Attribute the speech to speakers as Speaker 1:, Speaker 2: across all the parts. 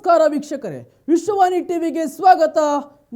Speaker 1: ನಮಸ್ಕಾರ ವೀಕ್ಷಕರೇ, ವಿಶ್ವವಾಣಿ ಟಿವಿಗೆ ಸ್ವಾಗತ.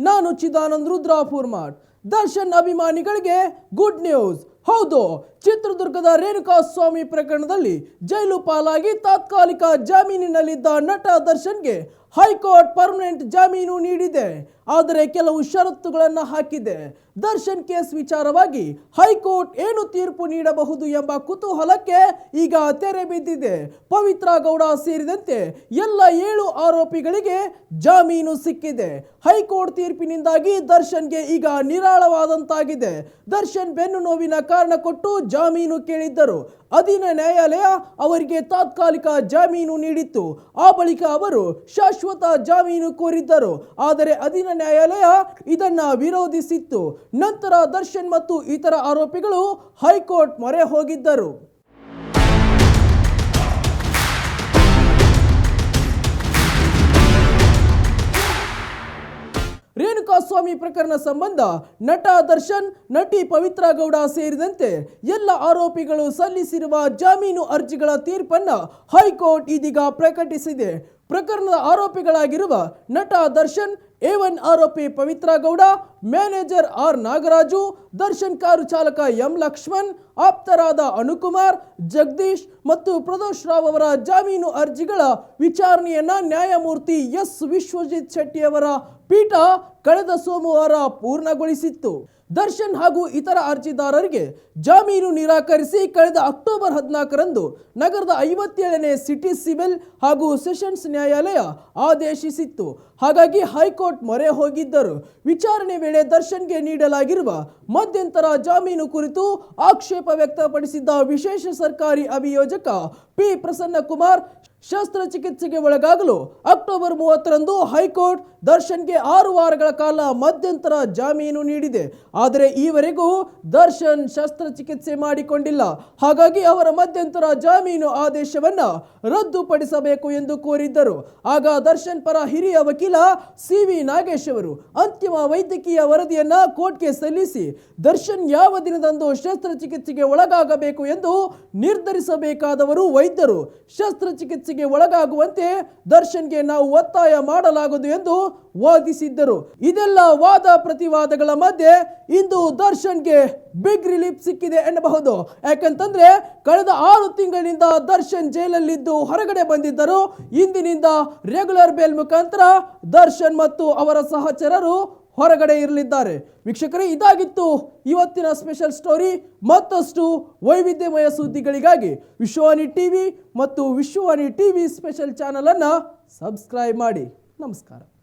Speaker 1: ನಾನು ಚಿದಾನಂದ್ ರುದ್ರಾ ಫುರ್ಮಾಟ್. ದರ್ಶನ್ ಅಭಿಮಾನಿಗಳಿಗೆ ಗುಡ್ ನ್ಯೂಸ್. ಹೌದು, ಚಿತ್ರದುರ್ಗದ ರೇಣುಕಾಸ್ವಾಮಿ ಪ್ರಕರಣದಲ್ಲಿ ಜೈಲು ಪಾಲಾಗಿ ತಾತ್ಕಾಲಿಕ ಜಾಮೀನಿನಲ್ಲಿದ್ದ ನಟ ದರ್ಶನ್ಗೆ ಹೈಕೋರ್ಟ್ ಪರ್ಮನೆಂಟ್ ಜಾಮೀನು ನೀಡಿದೆ. ಆದರೆ ಕೆಲವು ಷರತ್ತುಗಳನ್ನು ಹಾಕಿದೆ. ದರ್ಶನ್ ಕೇಸ್ ವಿಚಾರವಾಗಿ ಹೈಕೋರ್ಟ್ ಏನು ತೀರ್ಪು ನೀಡಬಹುದು ಎಂಬ ಕುತೂಹಲಕ್ಕೆ ಈಗ ತೆರೆ ಬಿದ್ದಿದೆ. ಪವಿತ್ರ ಗೌಡ ಸೇರಿದಂತೆ ಎಲ್ಲ 7 ಆರೋಪಿಗಳಿಗೆ ಜಾಮೀನು ಸಿಕ್ಕಿದೆ. ಹೈಕೋರ್ಟ್ ತೀರ್ಪಿನಿಂದಾಗಿ ದರ್ಶನ್ಗೆ ಈಗ ನಿರಾಳವಾದಂತಾಗಿದೆ. ದರ್ಶನ್ ಬೆನ್ನು ನೋವಿನ ಕಾರಣ ಕೊಟ್ಟು ಜಾಮೀನು ಕೇಳಿದ್ದರು. ಅಧೀನ ನ್ಯಾಯಾಲಯ ಅವರಿಗೆ ತಾತ್ಕಾಲಿಕ ಜಾಮೀನು ನೀಡಿತ್ತು. ಆ ಬಳಿಕ ಅವರು ಶಾಶ್ವತ ಜಾಮೀನು ಕೋರಿದ್ದರು. ಆದರೆ ಅಧೀನ ನ್ಯಾಯಾಲಯ ಇದನ್ನ ವಿರೋಧಿಸಿತ್ತು. ನಂತರ ದರ್ಶನ್ ಮತ್ತು ಇತರ ಆರೋಪಿಗಳು ಹೈಕೋರ್ಟ್ ಮೊರೆ ಹೋಗಿದ್ದರು. ರೇಣುಕಾಸ್ವಾಮಿ ಪ್ರಕರಣ ಸಂಬಂಧ ನಟ ದರ್ಶನ್, ನಟಿ ಪವಿತ್ರ ಗೌಡ ಸೇರಿದಂತೆ ಎಲ್ಲ ಆರೋಪಿಗಳು ಸಲ್ಲಿಸಿರುವ ಜಾಮೀನು ಅರ್ಜಿಗಳ ತೀರ್ಪನ್ನು ಹೈಕೋರ್ಟ್ ಇದೀಗ ಪ್ರಕಟಿಸಿದೆ. ಪ್ರಕರಣದ ಆರೋಪಿಗಳಾಗಿರುವ ನಟ ದರ್ಶನ್, A1 ಆರೋಪಿ Pavithra Gowda, manager R Nagaraju, Darshan car ಚಾಲಕ ಎಂ ಲಕ್ಷ್ಮಣ್, ಆಪ್ತರಾದ ಅನುಕುಮಾರ್, ಜಗದೀಶ್ ಮತ್ತು ಪ್ರದೋಷ್ ರಾವ್ ಅವರ ಜಾಮೀನು ಅರ್ಜಿಗಳ ವಿಚಾರಣೆಯನ್ನ ನ್ಯಾಯಮೂರ್ತಿ ಎಸ್ ವಿಶ್ವಜಿತ್ ಶೆಟ್ಟಿ ಅವರ ಪೀಠ ಕಳೆದ ಸೋಮವಾರ ಪೂರ್ಣಗೊಳಿಸಿತ್ತು. ದರ್ಶನ್ ಹಾಗೂ ಇತರ ಅರ್ಜಿದಾರರಿಗೆ ಜಾಮೀನು ನಿರಾಕರಿಸಿ ಕಳೆದ ಅಕ್ಟೋಬರ್ 14ರಂದು ನಗರದ 57ನೇ ಸಿಟಿ ಸಿವಿಲ್ ಹಾಗೂ ಸೆಷನ್ಸ್ ನ್ಯಾಯಾಲಯ ಆದೇಶಿಸಿತ್ತು. ಹಾಗಾಗಿ ಹೈಕೋರ್ಟ್ ಮೊರೆ ಹೋಗಿದ್ದರು. ವಿಚಾರಣೆ ವೇಳೆ ದರ್ಶನ್ಗೆ ನೀಡಲಾಗಿರುವ ಮಧ್ಯಂತರ ಜಾಮೀನು ಕುರಿತು ಆಕ್ಷೇಪ ವ್ಯಕ್ತಪಡಿಸಿದ್ದ ವಿಶೇಷ ಸರ್ಕಾರಿ ಅಭಿಯೋಜಕ ಪಿ ಪ್ರಸನ್ನಕುಮಾರ್, ಶಸ್ತ್ರಚಿಕಿತ್ಸೆಗೆ ಒಳಗಾಗಲು ಅಕ್ಟೋಬರ್ 30ರಂದು ಹೈಕೋರ್ಟ್ ದರ್ಶನ್ಗೆ 6 ವಾರಗಳ ಕಾಲ ಮಧ್ಯಂತರ ಜಾಮೀನು ನೀಡಿದೆ. ಆದರೆ ಈವರೆಗೂ ದರ್ಶನ್ ಶಸ್ತ್ರಚಿಕಿತ್ಸೆ ಮಾಡಿಕೊಂಡಿಲ್ಲ. ಹಾಗಾಗಿ ಅವರ ಮಧ್ಯಂತರ ಜಾಮೀನು ಆದೇಶವನ್ನ ರದ್ದುಪಡಿಸಬೇಕು ಎಂದು ಕೋರಿದ್ದರು. ಆಗ ದರ್ಶನ್ ಪರ ಹಿರಿಯ ವಕೀಲ CV ನಾಗೇಶ್ ಅವರು ಅಂತಿಮ ವೈದ್ಯಕೀಯ ವರದಿಯನ್ನ ಕೋರ್ಟ್ಗೆ ಸಲ್ಲಿಸಿ ದರ್ಶನ್ ಯಾವ ದಿನದಂದು ಶಸ್ತ್ರಚಿಕಿತ್ಸೆಗೆ ಒಳಗಾಗಬೇಕು ಎಂದು ನಿರ್ಧರಿಸಬೇಕಾದವರು ವೈದ್ಯರು. ಶಸ್ತ್ರಚಿಕಿತ್ಸೆಗೆ ಒಳಗಾಗುವಂತೆ ದರ್ಶನ್ಗೆ ನಾವು ಒತ್ತಾಯ ಮಾಡಲಾಗದು ಎಂದು ವಾದಿಸಿದ್ದರು. ಇದೆಲ್ಲ ವಾದ ಪ್ರತಿವಾದಗಳ ಮಧ್ಯೆ ಇಂದು ದರ್ಶನ್ಗೆ ಬಿಗ್ ರಿಲೀಫ್ ಸಿಕ್ಕಿದೆ ಎನ್ನಬಹುದು. ಯಾಕಂತಂದ್ರೆ ಕಳೆದ 6 ತಿಂಗಳಿನಿಂದ ದರ್ಶನ್ ಜೈಲಲ್ಲಿದ್ದು ಹೊರಗಡೆ ಬಂದಿದ್ದರು. ಇಂದಿನಿಂದ ರೆಗ್ಯುಲರ್ ಬೇಲ್ ಮುಖಾಂತರ ದರ್ಶನ್ ಮತ್ತು ಅವರ ಸಹಚರರು ಹೊರಗಡೆ ಇರಲಿದ್ದಾರೆ. ವೀಕ್ಷಕರೇ, ಇದಾಗಿತ್ತು ಇವತ್ತಿನ ಸ್ಪೆಷಲ್ ಸ್ಟೋರಿ. ಮತ್ತಷ್ಟು ವೈವಿಧ್ಯಮಯ ಸುದ್ದಿಗಳಿಗಾಗಿ ವಿಶ್ವವಾಣಿ ಟಿವಿ ಮತ್ತು ವಿಶ್ವವಾಣಿ ಟಿವಿ ಸ್ಪೆಷಲ್ ಚಾನಲ್ ಅನ್ನು ಸಬ್ಸ್ಕ್ರೈಬ್ ಮಾಡಿ. ನಮಸ್ಕಾರ.